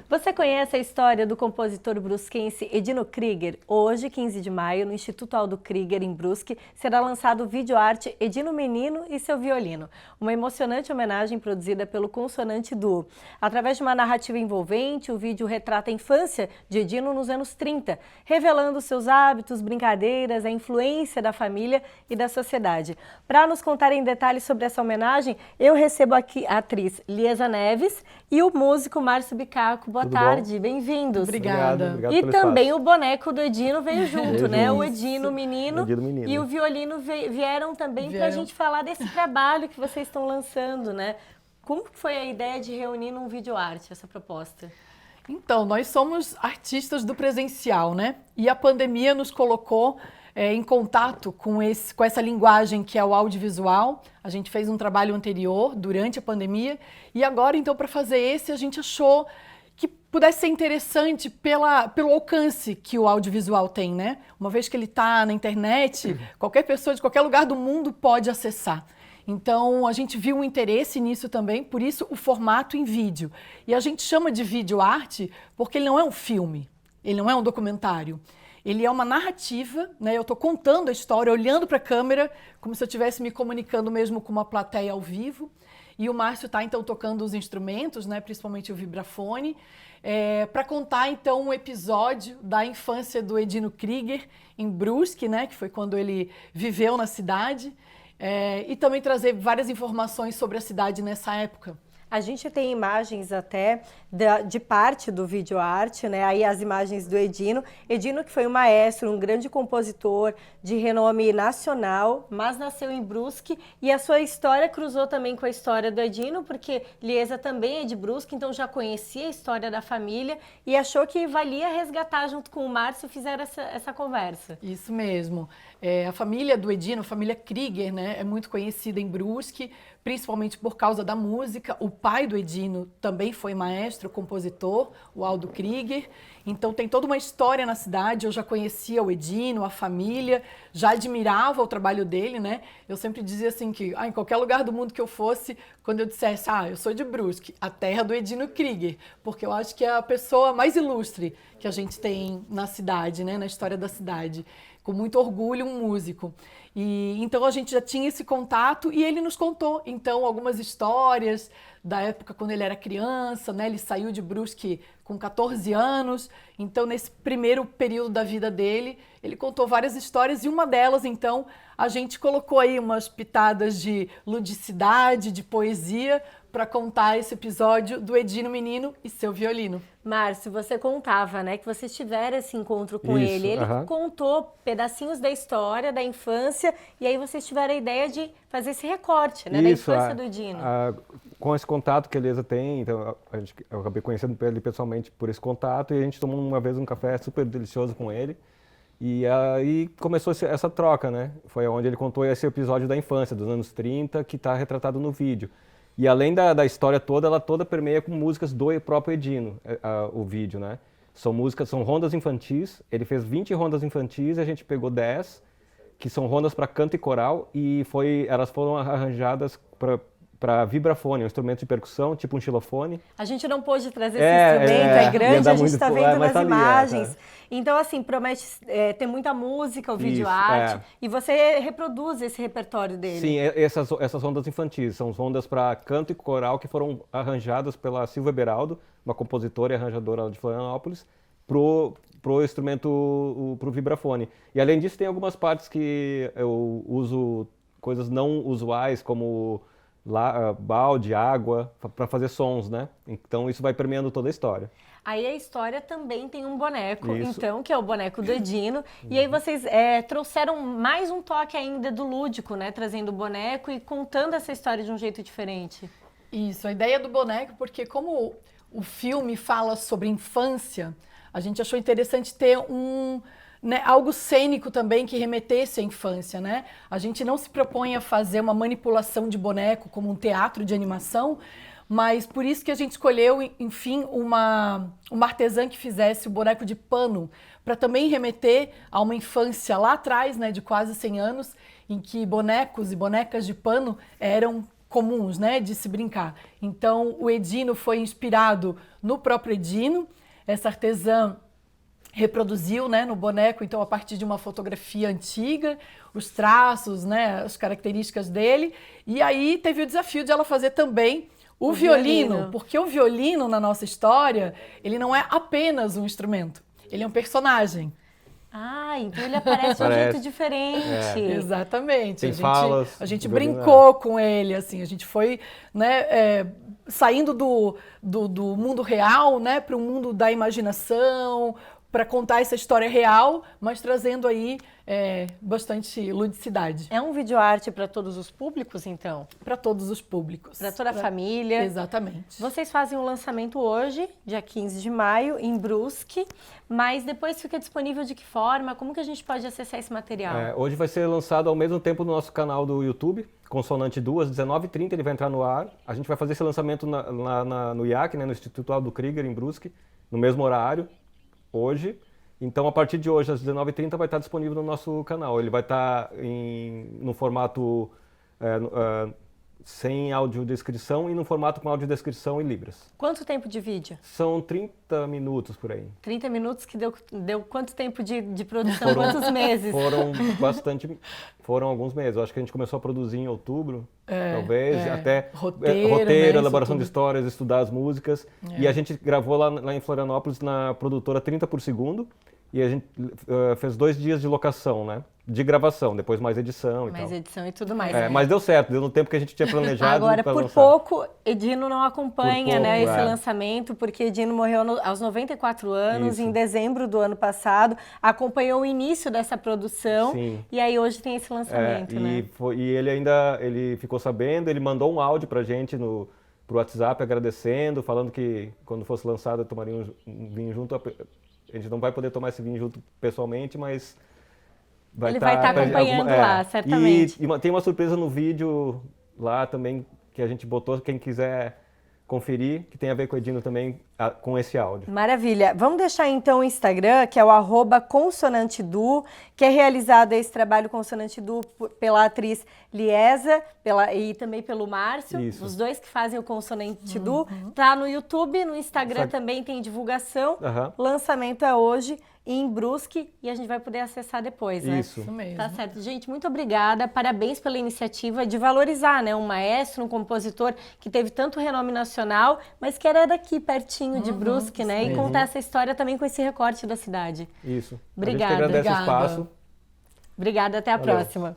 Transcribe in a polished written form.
Você conhece a história do compositor brusquense Edino Krieger? Hoje, 15 de maio, no Instituto Aldo Krieger, em Brusque, será lançado o videoarte Edino Menino e seu Violino, uma emocionante homenagem produzida pelo Consonante Duo. Através de uma narrativa envolvente, o vídeo retrata a infância de Edino nos anos 30, revelando seus hábitos, brincadeiras, a influência da família e da sociedade. Para nos contar em detalhes sobre essa homenagem, eu recebo aqui a atriz Liesa Neves e o músico Márcio Bicaco. Boa tarde, bem-vindos. Obrigada. Obrigado e também o boneco do Edino veio junto, né? O Edino Menino, Menino e o Violino vieram também para a gente falar desse trabalho que vocês estão lançando, né? Como foi a ideia de reunir num videoarte essa proposta? Então, nós somos artistas do presencial, né? E a pandemia nos colocou em contato com essa linguagem que é o audiovisual. A gente fez um trabalho anterior, durante a pandemia, e agora, então, para fazer esse, a gente achou que pudesse ser interessante pelo alcance que o audiovisual tem, né? Uma vez que ele está na internet, qualquer pessoa de qualquer lugar do mundo pode acessar. Então, a gente viu um interesse nisso também, por isso o formato em vídeo. E a gente chama de videoarte porque ele não é um filme, ele não é um documentário. Ele é uma narrativa, né? Eu estou contando a história, olhando para a câmera, como se eu estivesse me comunicando mesmo com uma plateia ao vivo. E o Márcio está, então, tocando os instrumentos, né? Principalmente o vibrafone, para contar, então, um episódio da infância do Edino Krieger em Brusque, né? Que foi quando ele viveu na cidade. E também trazer várias informações sobre a cidade nessa época. A gente tem imagens até de parte do videoarte, né? Aí as imagens do Edino. Edino que foi um maestro, um grande compositor de renome nacional, mas nasceu em Brusque e a sua história cruzou também com a história do Edino, porque Liesa também é de Brusque, então já conhecia a história da família e achou que valia resgatar junto com o Márcio e fizeram essa conversa. Isso mesmo. A família do Edino, a família Krieger, né? É muito conhecida em Brusque, principalmente por causa da música. O pai do Edino também foi maestro, compositor, o Aldo Krieger. Então tem toda uma história na cidade. Eu já conhecia o Edino, a família, já admirava o trabalho dele, né? Eu sempre dizia assim que em qualquer lugar do mundo que eu fosse, quando eu dissesse, eu sou de Brusque, a terra do Edino Krieger, porque eu acho que é a pessoa mais ilustre que a gente tem na cidade, né? Na história da cidade. Com muito orgulho, um músico. E então a gente já tinha esse contato e ele nos contou, então, algumas histórias da época quando ele era criança, né? Ele saiu de Brusque com 14 anos, então nesse primeiro período da vida dele, ele contou várias histórias e uma delas, então, a gente colocou aí umas pitadas de ludicidade, de poesia, para contar esse episódio do Edino Menino e seu Violino. Márcio, você contava, né, que vocês tiveram esse encontro com ele. Ele contou pedacinhos da história, da infância, e aí vocês tiveram a ideia de fazer esse recorte, né, da infância do Edino. Com esse contato que a Liesa tem, então eu acabei conhecendo ele pessoalmente por esse contato, e a gente tomou uma vez um café super delicioso com ele. E aí começou essa troca, né? Foi onde ele contou esse episódio da infância, dos anos 30, que está retratado no vídeo. E além da história toda, ela toda permeia com músicas do próprio Edino, o vídeo, né? São rondas infantis, ele fez 20 rondas infantis e a gente pegou 10, que são rondas para canto e coral, e elas foram arranjadas para vibrafone, um instrumento de percussão, tipo um xilofone. A gente não pôde trazer esse instrumento, é grande, a gente está vendo nas imagens. Então, assim, promete ter muita música, o videoarte, e você reproduz esse repertório dele. Sim, essas ondas infantis, são ondas para canto e coral que foram arranjadas pela Silvia Beraldo, uma compositora e arranjadora de Florianópolis, pro instrumento, pro vibrafone. E além disso, tem algumas partes que eu uso coisas não usuais, como balde, água, para fazer sons, né? Então isso vai permeando toda a história. Aí a história também tem um boneco, então, que é o boneco do Edino. E aí vocês trouxeram mais um toque ainda do lúdico, né? Trazendo o boneco e contando essa história de um jeito diferente. Isso, a ideia do boneco, porque como o filme fala sobre infância, a gente achou interessante ter algo cênico também que remetesse à infância, né? A gente não se propõe a fazer uma manipulação de boneco como um teatro de animação, mas por isso que a gente escolheu, enfim, uma artesã que fizesse o boneco de pano, para também remeter a uma infância lá atrás, né, de quase 100 anos, em que bonecos e bonecas de pano eram comuns, né, de se brincar. Então, o Edino foi inspirado no próprio Edino. Essa artesã reproduziu, né, no boneco, então, a partir de uma fotografia antiga, os traços, né, as características dele. E aí teve o desafio de ela fazer também o violino, porque o violino, na nossa história, ele não é apenas um instrumento, ele é um personagem. Ah, então ele aparece de um jeito diferente. Exatamente. Tem falas, a gente violino, brincou com ele, assim, a gente foi, né, saindo do mundo real, né, para o mundo da imaginação, para contar essa história real, mas trazendo aí bastante ludicidade. É um videoarte para todos os públicos, então? Para todos os públicos. Para toda a família. Exatamente. Vocês fazem o lançamento hoje, dia 15 de maio, em Brusque, mas depois fica disponível de que forma? Como que a gente pode acessar esse material? Hoje vai ser lançado ao mesmo tempo no nosso canal do YouTube, Consonante Du, às 19h30 ele vai entrar no ar. A gente vai fazer esse lançamento no IAC, né, no Instituto do Krieger, em Brusque, no mesmo horário, hoje. Então, a partir de hoje, às 19h30, vai estar disponível no nosso canal. Ele vai estar no formato sem audiodescrição e no formato com audiodescrição e libras. Quanto tempo de vídeo? São 30 minutos por aí. 30 minutos que deu quanto tempo de produção? Quantos meses? Foram alguns meses. Eu acho que a gente começou a produzir em outubro, talvez, até roteiro, né, elaboração de histórias, estudar as músicas. E a gente gravou lá em Florianópolis na produtora 30 por segundo. E a gente fez 2 dias de locação, né? De gravação, depois mais edição e tal. Mais edição e tudo mais. Mas deu certo, deu no tempo que a gente tinha planejado. Agora, por lançar. pouco, Edino não acompanha, né, esse é. lançamento, porque Edino morreu aos 94 anos, Isso. em dezembro do ano passado, acompanhou o início dessa produção. Sim. E aí hoje tem esse lançamento, né? E ele ficou sabendo, ele mandou um áudio pra gente pro WhatsApp agradecendo, falando que quando fosse lançado tomaria um vinho junto. A gente não vai poder tomar esse vinho junto pessoalmente, mas ele vai estar acompanhando lá, certamente. E tem uma surpresa no vídeo lá também que a gente botou, quem quiser conferir, que tem a ver com o Edino também, com esse áudio. Maravilha. Vamos deixar então o Instagram, que é o @consonantedu, que é realizado esse trabalho Consonante Du pela atriz Liesa e também pelo Márcio, Isso. os dois que fazem o Consonante Du. Tá no YouTube, no Instagram também tem divulgação. Lançamento é hoje em Brusque e a gente vai poder acessar depois, né? Isso mesmo. Tá certo. Gente, muito obrigada. Parabéns pela iniciativa de valorizar, né, um maestro, um compositor que teve tanto renome nacional, mas que era daqui, pertinho de Brusque, né? E contar essa história também com esse recorte da cidade. Isso. Obrigada. A gente que agradece o espaço. Obrigada, até a próxima.